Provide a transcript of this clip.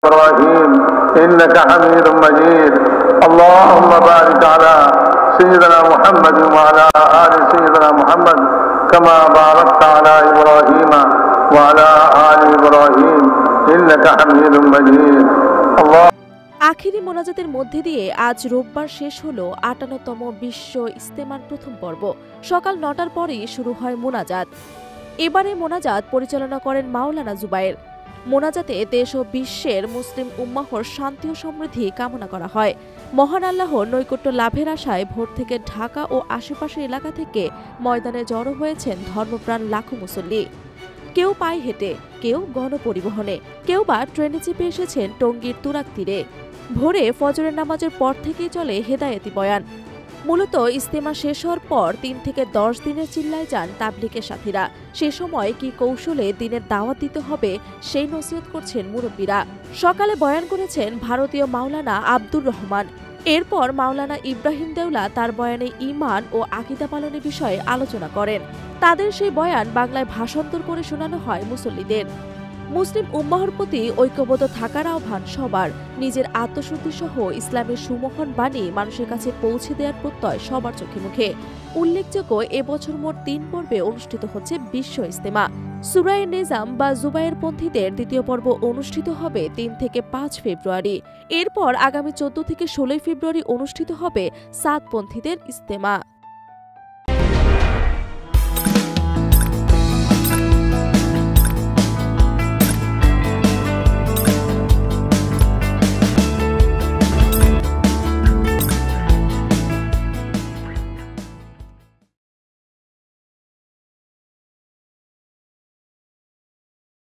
إبراهيم إنك حميد مجيد اللهم بارك على سيدنا محمد وعلى آل سيدنا محمد كما باركت على إبراهيم وعلى آل إبراهيم إنك حميد مجيد الله। আখিরি মোনাজাতের মধ্যে দিয়ে আজ রোববার শেষ হলো ৫৮তম বিশ্ব ইজতেমার প্রথম পর্ব। সকাল ৯টার পরেই শুরু হয় মোনাজাত। এবারে মোনাজাত পরিচালনা করেন মাওলানা জুবায়ের। মোনাজাতে দেশ ও বিশ্বের মুসলিম উম্মাহর শান্তি ও সমৃদ্ধি কামনা করা হয়। মহান আল্লাহর নৈকট্য লাভের আশায় ভোর থেকে ঢাকা ও আশেপাশের এলাকা থেকে ময়দানে জড়ো হয়েছেন ধর্মপ্রাণ লাখো মুসল্লি। কেউ পায়ে হেঁটে, কেউ গণপরিবহনে, কেউ বা ট্রেনে চেপে এসেছেন টঙ্গীর তুরাগ তীরে। ভোরে ফজরের নামাজের পর থেকেই চলে হেদায়েতি বয়ান। মূলত ইজতেমা শেষ হওয়ার পর ৩ থেকে ১০ দিনের চিল্লায় যান তাবলিগের সাথীরা। সে সময় কি কৌশলে দিনের দাওয়াত দিতে হবে সেই নসিহত করছেন মুরব্বীরা। সকালে বয়ান করেছেন ভারতীয় মাওলানা আব্দুর রহমান। এরপর মাওলানা ইব্রাহিম দেওলা তার বয়ানে ঈমান ও আকীদা পালনের বিষয়ে আলোচনা করেন। তাদের সেই বয়ান বাংলায় ভাষান্তর করে শোনানো হয় মুসল্লিদের। মুসলিম উম্মাহর প্রতি ঐক্যবদ্ধ থাকার আহ্বান সবার। নিজের আত্মশুদ্ধি সহ ইসলামের সুমহান বাণী মানুষের কাছে পৌঁছে দেওয়ার প্রত্যয় সবার চোখে মুখে। উল্লেখযোগ্য, এবছর মোট ৩ পর্বে অনুষ্ঠিত হচ্ছে বিশ্ব ইজতেমা। সূরা নিজাম বা জুবায়েরপন্থীদের দ্বিতীয় পর্ব অনুষ্ঠিত হবে ৩ থেকে ৫ ফেব্রুয়ারি। এরপর আগামী ১৪ থেকে ১৬ ফেব্রুয়ারি অনুষ্ঠিত হবে সাদপন্থীদের ইজতেমা।